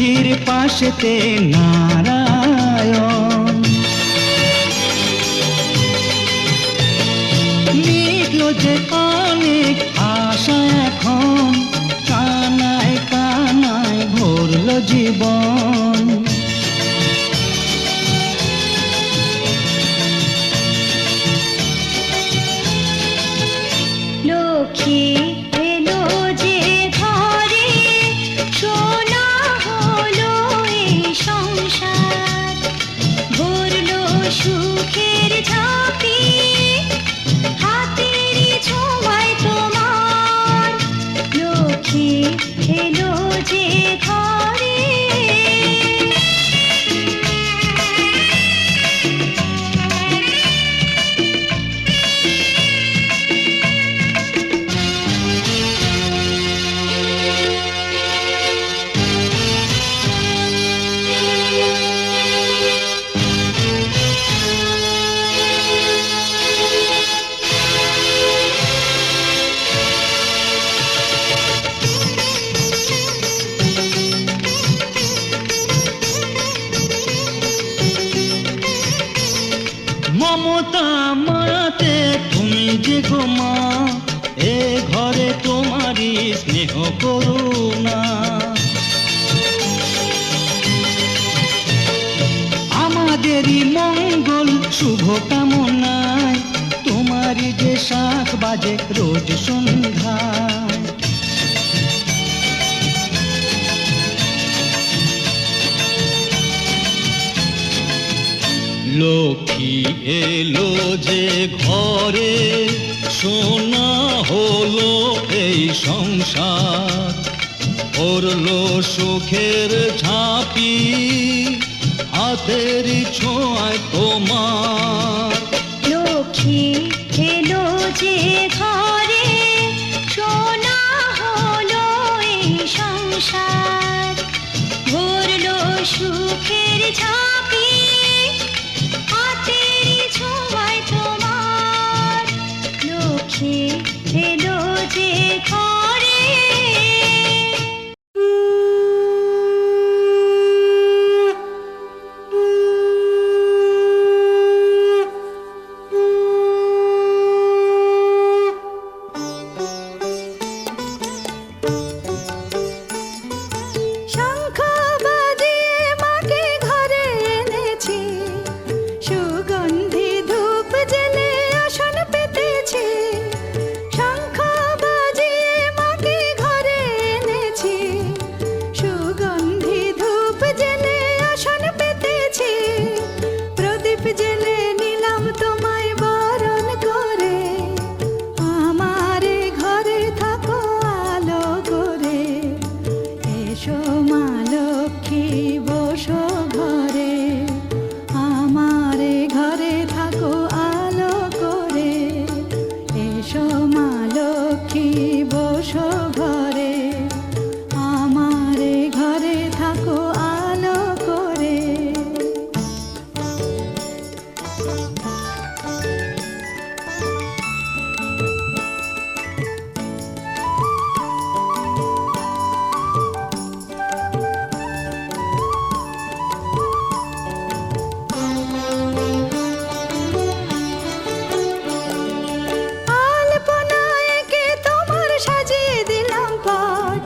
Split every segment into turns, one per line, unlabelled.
তুলসীর পাশেতে নারায়ণ। মিটলো যে অনেক আশা এখন, কানায় কানায় ভরল জীবন।
লক্ষ্মী এলো যে ঘরে, সোনা হলো এই সংসার, ভরলো সুখের ঝাঁপি, হাতের ছোঁয়ায় তোমার। লক্ষ্মী এলো যে ঘরে।
মমতা মাতে তুমি যে গো মা, এ ঘরে তোমারই স্নেহ করুণা। আমাদেরই মঙ্গল শুভ কামনায়, তোমারই যে শাখ বাজে রোজ সন্ধ্যায়। লক্ষ্মী এলো যে ঘরে, সোনা হলো এই সংসার, পড়লো সুখের ঝাঁপি, হাতের ছোঁয়ায় তোমার।
লক্ষ্মী এলো যে ঘরে, সোনা হলো এই সংসার, ভরলো সুখের ঝাঁপি, হাতের ছোঁয়ায় তোমার। লক্ষ্মী এলো যে ঘরে। শঙ্খ বাজিয়ে মাকে ঘরে এনেছি, সুগন্ধি ধূপ জ্বেলে আসন পেতেছি। শঙ্খ বাজিয়ে মাকে ঘরে এনেছি, সুগন্ধি ধূপ জ্বেলে আসন পেতেছি। প্রদীপ জ্বেলে নিলাম তোমায় বরণ করে, আমারে ঘরে থাকো আলো করে। এসো মা লক্ষ্মী বসো ঘরে, আমারে ঘরে থাকো আলো করে। এসো মা লক্ষ্মী বসো ঘরে, আমারে ঘরে থাকো আলো করে। আলপনায় এঁকে তোমার সাজিয়ে দিলাম পট,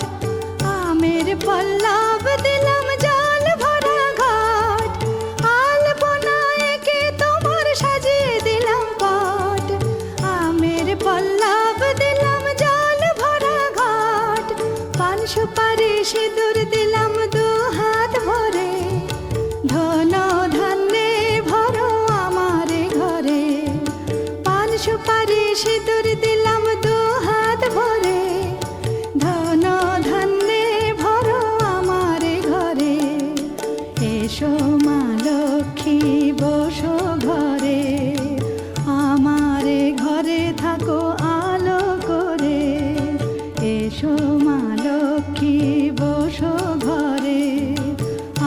আমের পল্লব দিলাম জল ভরা ঘট। আলপনায় এঁকে তোমার সাজিয়ে দিলাম পট, আমের পল্লব দিলাম জল ভরা ঘট। পান সুপারি সিঁদুর দিলাম দু হাত ভরে, ধন ধান্যে ভরো আমারে ঘরে। পান সুপারি সিঁদুর দিলাম দু হাত ভরে, ধন ধান্যে ভরো আমারে ঘরে। এসো মা লক্ষ্মী বসো ঘরে, আমারে ঘরে থাকো আলো করে। এসো মা লক্ষ্মী বসো ঘরে,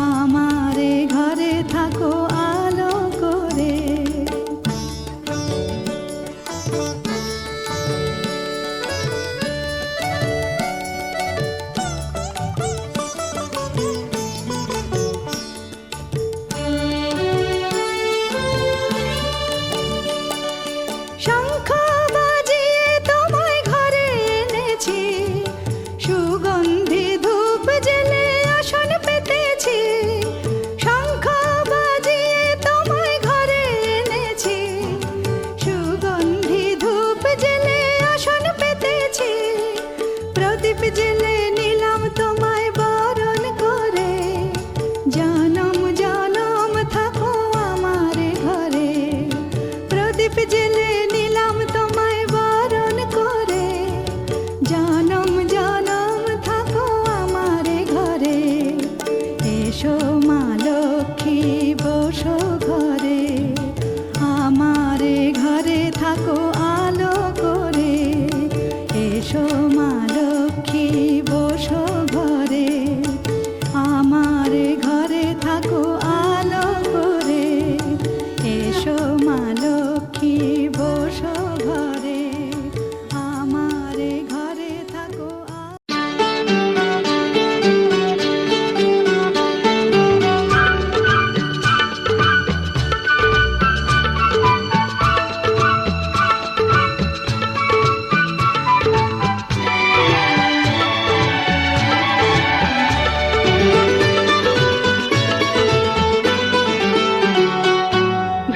আমারে ঘরে থাকো আলো করে। থাকো আলো করে, এসো মা লক্ষ্মী বসো ঘরে, আমার ঘরে থাকো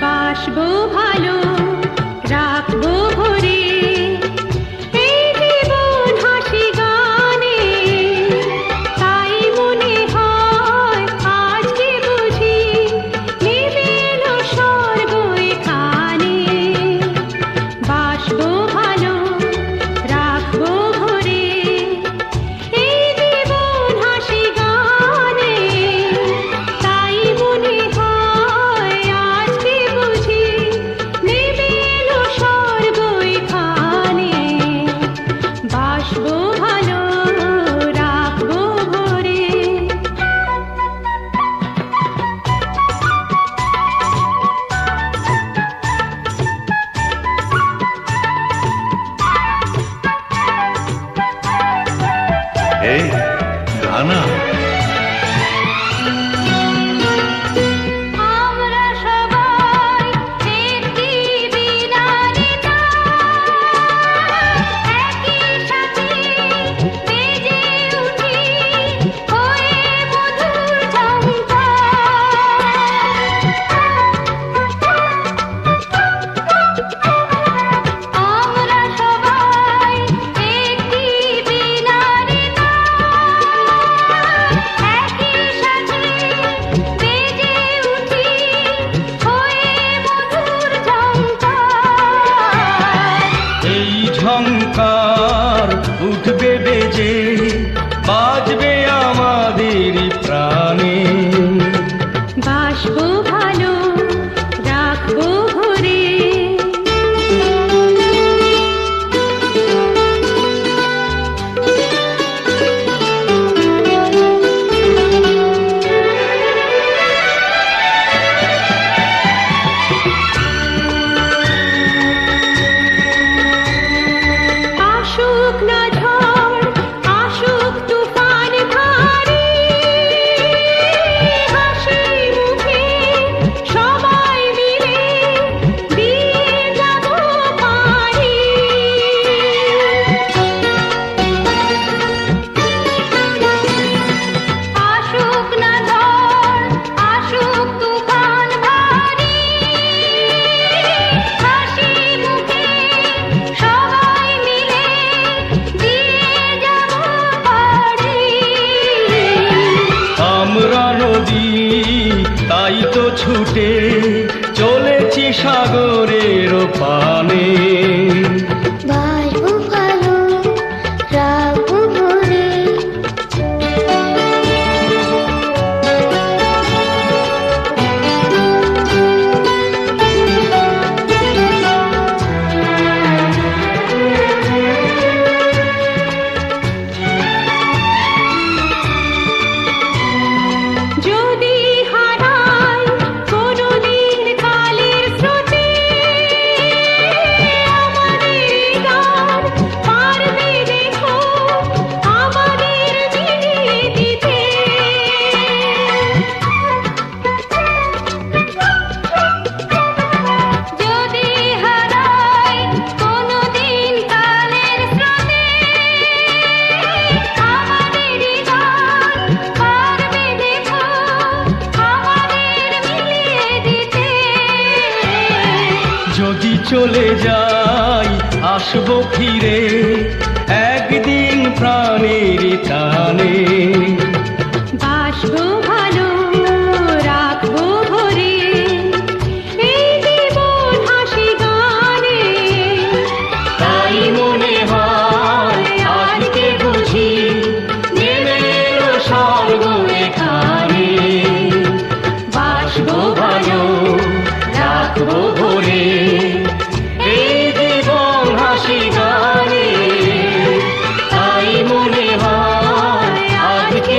বাসবো ভালো, রাখবো ভরে, এই জীবন হাসি গানে, তাই মনে হয় আজকে বুঝি নেমে এলো স্বর্গ এখানে। বাসবো ভালো, রাখবো ভরে, এই জীবন হাসি গানে, তাই মনে হয় আজকে বুঝি নেমে এলো স্বর্গ এখানে। বাসবো ভালো, রাখবো ভরে।
এই গানা
আমরা সবাই একটি বিনারে একই সাথে বেজে উঠি হয়ে মধুর আমরা সবাই একটি বিনারে একই সাথে বেজে উঠি হয়ে মধুর
এই ঝংকার উঠবে বেজে, বাজবে আমাদের প্রাণে।
বাসবো ভালো, রাখবো ভরে। আসুক না ঝড়, আসুক তুফান ভারী, হাসি মুখে সবাই মিলে দিয়ে যাব পারি। আসুক না ঝড়, আসুক তুফান ভারী, হাসি মুখে সবাই মিলে দিয়ে যাব পারি।
আমরা নদী, তাই তো ছুটে চলেছি সাগরের পানে।
বাসবো ভালো, রাখবো ভরে। যদি হারাই কোনদিন কালের স্রোতে, আমাদের গান পারবে দেখো আমাদের মিলিয়ে দিতে। যদি হারাই কোনদিন কালের স্রোতে, আমাদের গান পারবে দেখো আমাদের মিলিয়ে দিতে।
যদি চলে যাই আসবো ফিরে একদিন প্রাণের টানে।
বাসবো ভালো, রাখবো ভরে, এই জীবন হাসি গানে,
তাই মনে হয় আজকে বুঝি নেমে এলো স্বর্গ এখানে। বাসবো ভালো, রাখবো ভরে, এই জীবন হাসি গানে, তাই মনে হয় আজকে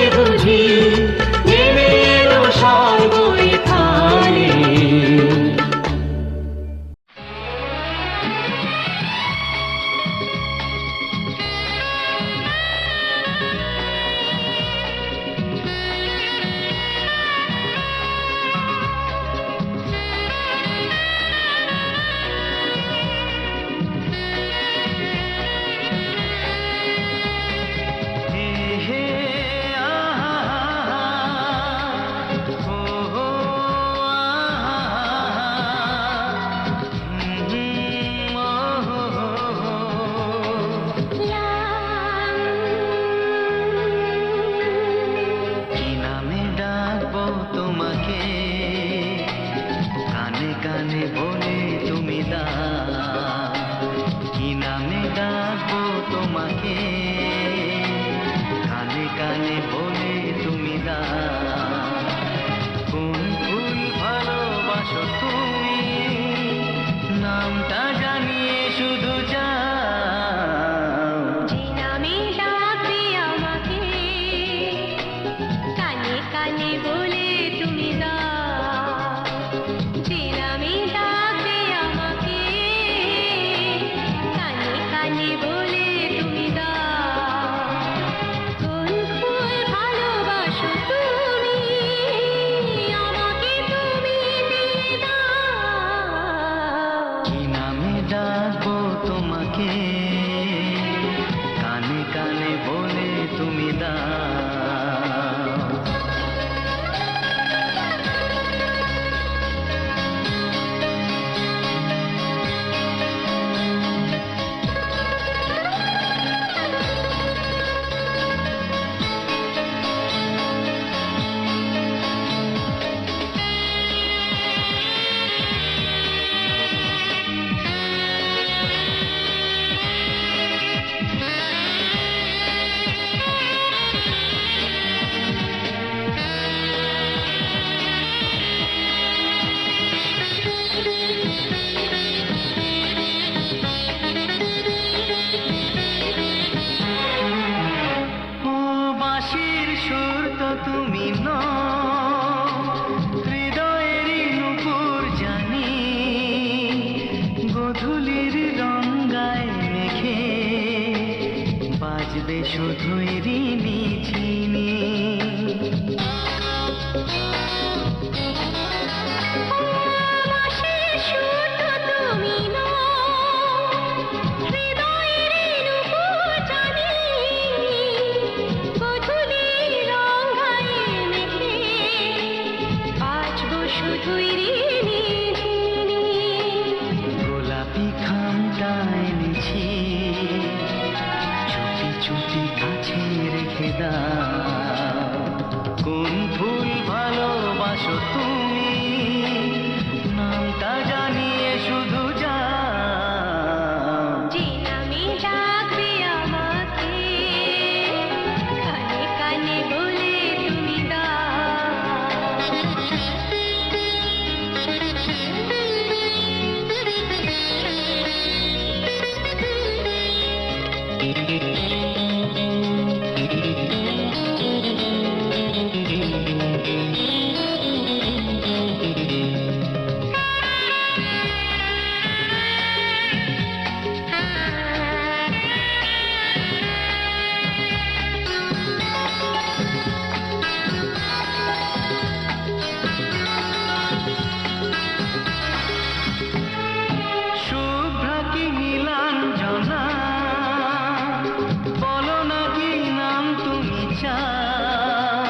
কানে বলে তুমি দাও, কি নামে ডাকবো তোমাকে, কানে কানে বলে তুমি দাও, কোন ফুল ভালোবাসো তুমি, নামটা জানিয়ে শুধু যাও।
যে নামে ডাকবে আমাকে, কানে কানে বলে তুমি দাও। যে নামে ডাকবে আমাকে, কানে কানে বলে তুমি দাও। কোন ফুল ভালোবাসো তুমি, আমাকে তুমি দিয়ে দাও।
কি নামে ডাকবো তোমাকে, কানে কানে বলে তুমি দাও। ও বাঁশির সুর তো তুমি নও, হৃদয়েরই নূপুর জানি, গোধূলির রঙ্গায় মেখে বাজবে শুধুই রিনি ঝিনি।
বাঁশির সুর তো তুমি নও, হৃদয়ের নূপুর জানি, গোধূলির রঙায় মেখে বাজবো শুধুই রিনি ঝিনি।
গোলাপি খামটা এনেছি, চুপি চুপি কাছে রেখে দাও, কোন ফুল ভালোবাসো তুমি, নামটা জানিয়ে শুধু যাও।
যে নামে ডাকবে আমাকে, কানে কানে বলে তুমি
শুভ্রা কি নীলাঞ্জনা, বলো না কি নাম তুমি চাও,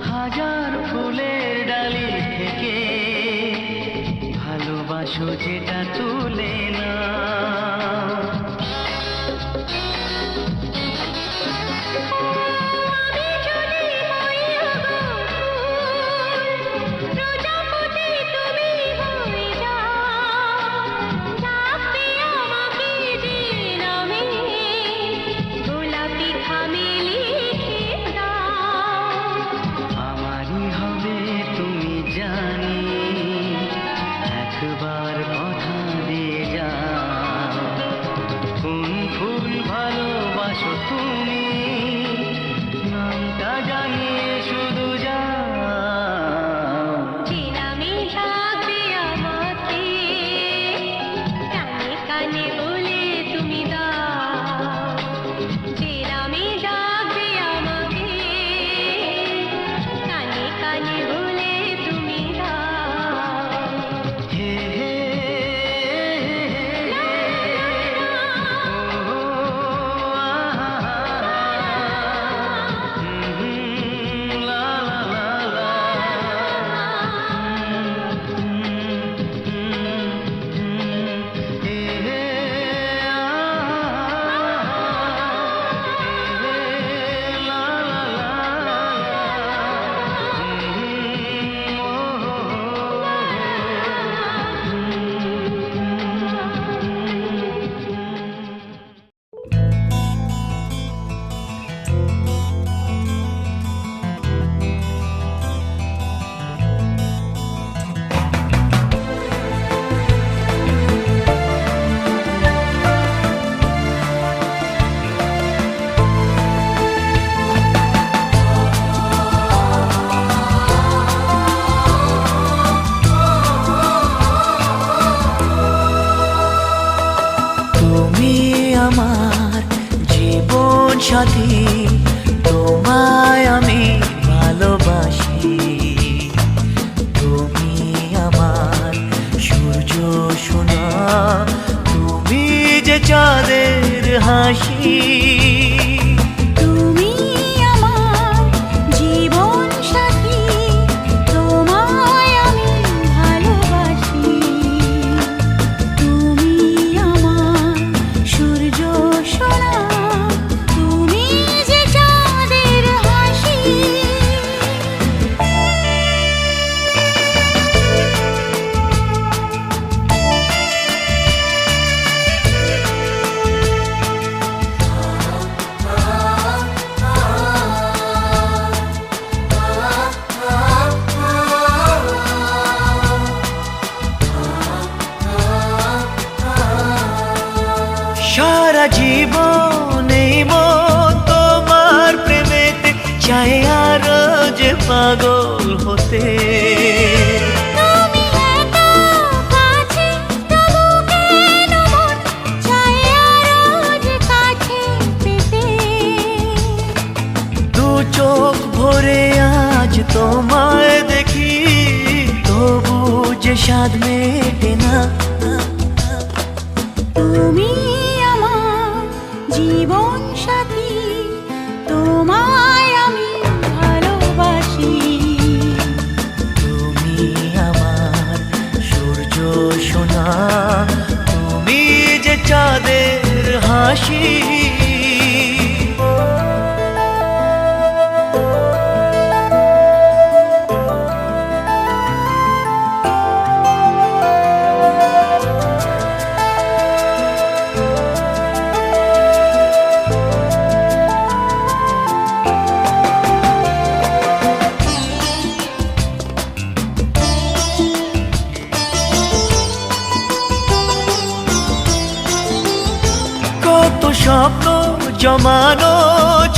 হাজার ফুলের ডালি থেকে ভালোবাসো যেটা তুলে না।
আমি যদি হই গো ফুল, প্রজাপতি তুমি হয়ে যাও। ডাকবে আমাকে যে নামে, গোলাপি খামে লিখে দাও।
আমারই হবে তুমি জানি, একবার কথা দিয়ে যাও।
সাথী তোমায় আমি ভালোবাসি। তুমি আমার সূর্য সোনা, তুমি যে চাঁদের হাসি।
তুমি আমার জীবন সাথী, তোমায় আমি ভালোবাসি। তুমি আমার সূর্য সোনা, তুমি যে চাঁদের হাসি।
সারা জীবন এই মন তোমার প্রেমেতে চাই আরো যে পাগল হতে।
তুমি এত কাছে, তবু কেন মন চায় আরো যে কাছে পেতে।
দু চোখ ভরে আজ তোমায় দেখি, তবু যে স্বাদ মেটে না।
তুমি আমার জীবন সাথী, তোমায় আমি ভালোবাসি।
তুমি আমার সূর্য সোনা, তুমি যে চাঁদের হাসি। কত স্বপ্ন জমানো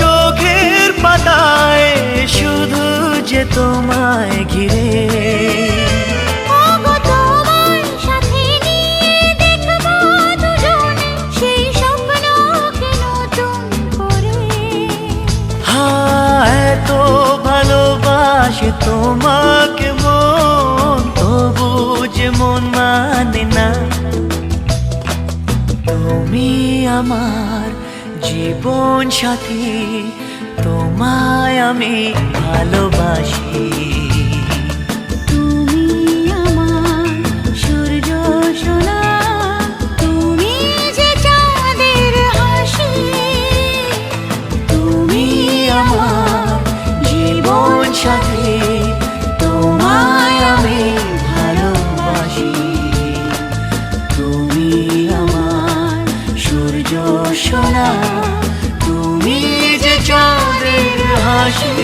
চোখের পাতায়, শুধু যে তোমায় ঘিরে।
ওগো তোমার সাথে নিয়ে দেখবো দুজনে সেই স্বপ্নকে নতুন করে।
হ্যাঁ, এত ভালোবাসে তোমাকে মন, তবু যে মন মানে না। তুমি আমার জীবন সাথী, তোমায় আমি ভালোবাসি।
তুমি আমার সূর্য সোনা, তুমি যে চাঁদের হাসি।
তুমি আমার জীবন সাথী, তোমায় আমি ভালোবাসি। তুমি আমার সূর্য সোনা, তুমি যে চাঁদের হাসি।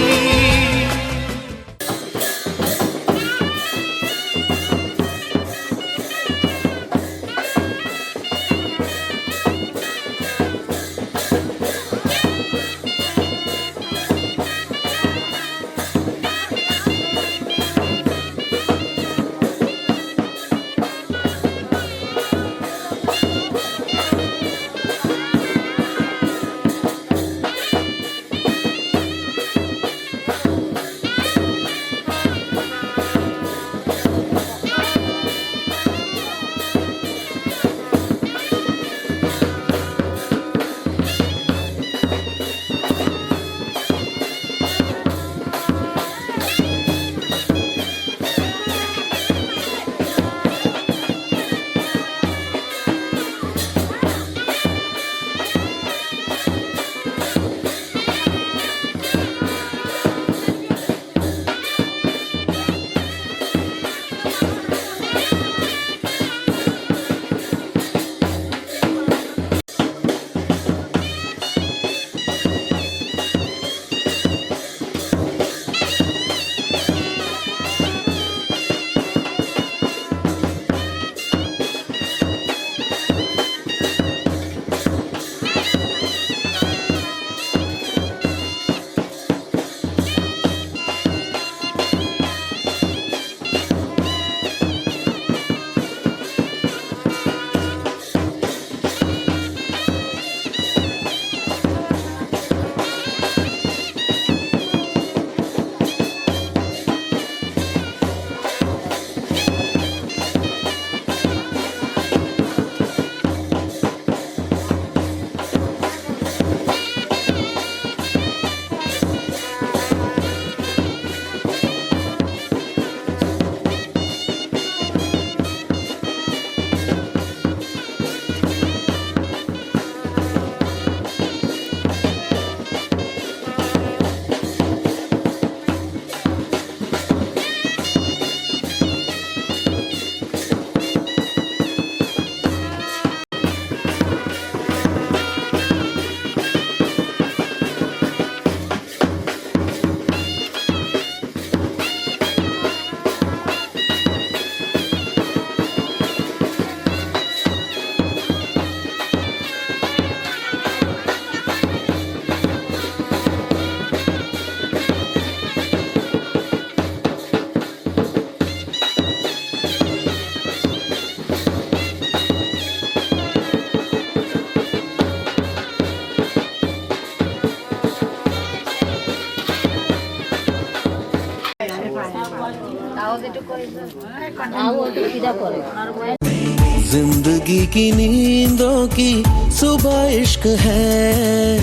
जिंदगी की नींदों की सुबह इश्क है,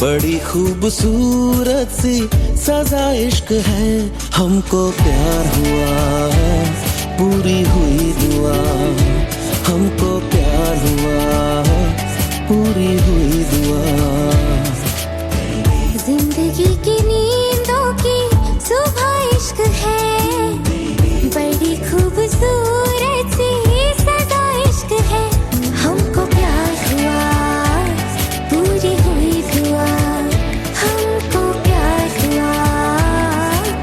बड़ी खूबसूरत सी सजा इश्क है। हमको प्यार हुआ, पूरी हुई दुआ। हमको प्यार हुआ, पूरी हुई दुआ।
जिंदगी की नींदों की सुबह इश्क है, बड़ी खूबसूरत सी सजा इश्क है। हमको प्यार हुआ, पूरी हुई दुआ। हमको प्यार हुआ,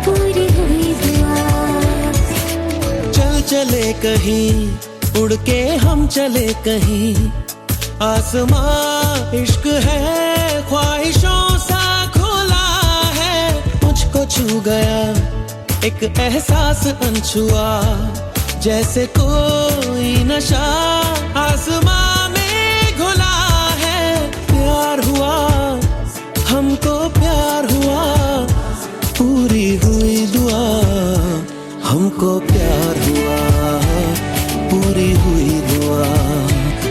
पूरी हुई दुआ।
चल चले कहीं, उड़ के हम चले कहीं। आसमां इश्क है, ख्वाहिशों सा खुला है। मुझको छू गया एक एहसास अनछुआ, जैसे कोई नशा आसमां में घुला है। प्यार हुआ, हमको प्यार हुआ, पूरी हुई दुआ। हमको प्यार हुआ, पूरी हुई दुआ।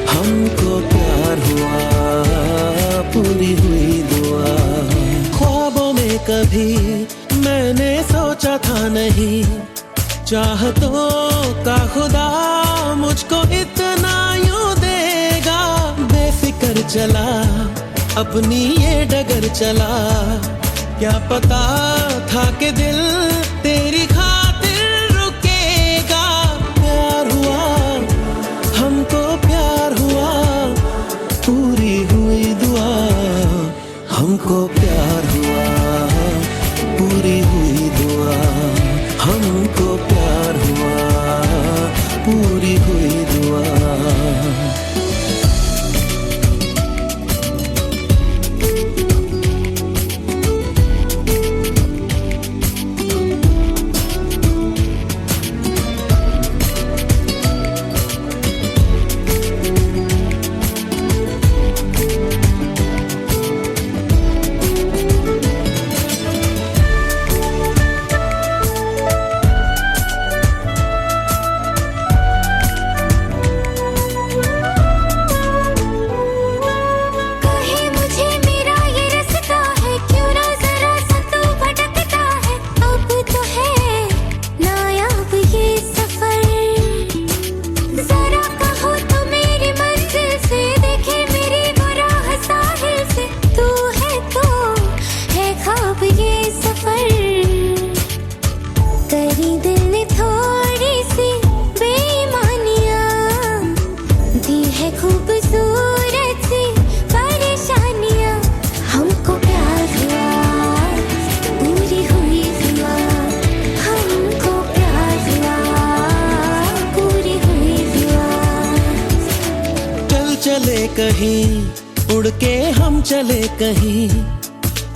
हमको प्यार हुआ, पूरी हुई दुआ। ख्वाबों में कभी मैंने सोचा था नहीं, चाहतों का खुदा मुझको इतना यूं देगा। बेफिक्र चला, अपनी ये डगर चला। क्या पता था कि दिल तेरी खातिर रुकेगा। प्यार हुआ, हमको प्यार हुआ, पूरी हुई दुआ। हमको प्यार हुआ, पूरी हुई दुआ। हमको प्यार हुआ, पूरी हुई दुआ।
कहे मुझे मेरा ये रास्ता है, क्यों ना जरा सा तू भटकता है। अब तो है नायाब ये सफर, जरा कहो तो मेरी मंजिल से देखे मेरी वो राह साहिल से। तू है तो है ख्वाब ये सफर, करी दिल ने थोड़ी सी बेईमानियां, दी है खूबसूरत सी परेशानियां। हमको प्यार हुआ, पूरी हुई दुआ। हमको प्यार हुआ, पूरी हुई दुआ।
चल चले कहीं, उड़ के हम चले कहीं।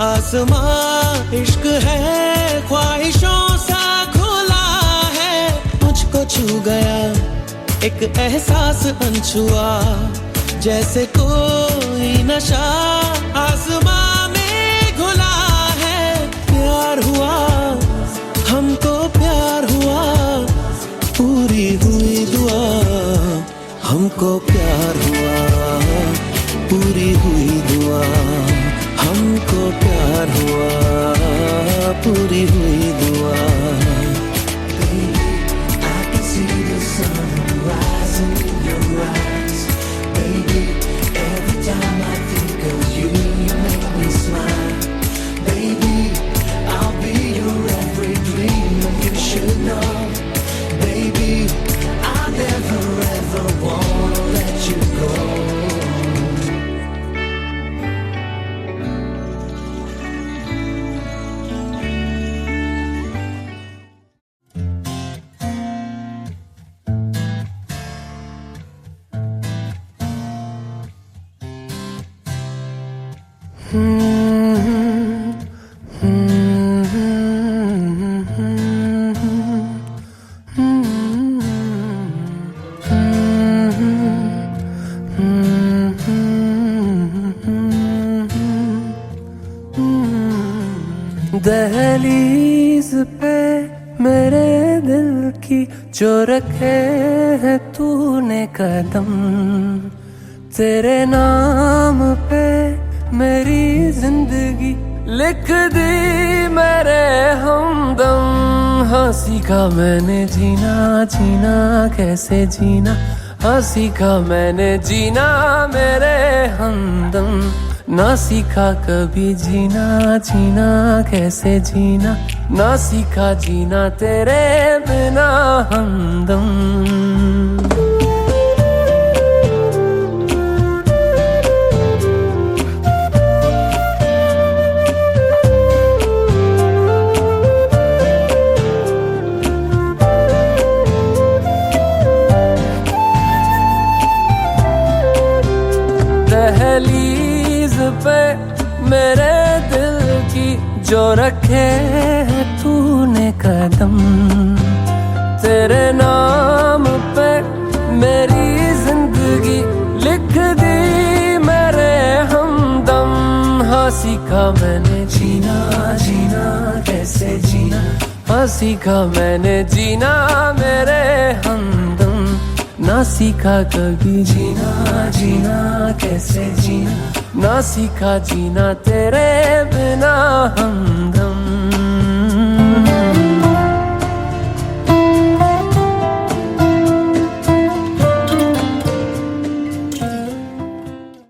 आसमां इश्क है, ख्वाहिशों सा खुला है। मुझको छू गया एक एहसास अनछुआ, जैसे कोई नशा आसमां में घुला है। प्यार हुआ, हमको प्यार हुआ, पूरी हुई दुआ। हमको प्यार हुआ, पूरी हुई दुआ। हमको प्यार हुआ, पूरी हुई दुआ। दहलीज पे मेरे दिल की
जो रखे हैं तूने कदम, तेरे नाम पे मेरी जिंदगी लिख दी मेरे हमदम। हाँ सीखा मैंने जीना, जीना कैसे जीना, हाँ सीखा मैंने जीना मेरे हमदम। ना सीखा कभी जीना, जीना कैसे जीना, ना सीखा जीना तेरे बिना हमदम। दहलीज पे मेरे दिल की जो रखे है तूने कदम, तेरे नाम पे मेरी जिंदगी लिख दी मेरे हमदम। हाँ सीखा मैंने जीना, जीना कैसे जीना, हाँ सीखा मैंने जीना मेरे हमदम। ना सीखा कभी जीना, जीना कैसे जीना, ना सीखा जीना तेरे बिना हमदम।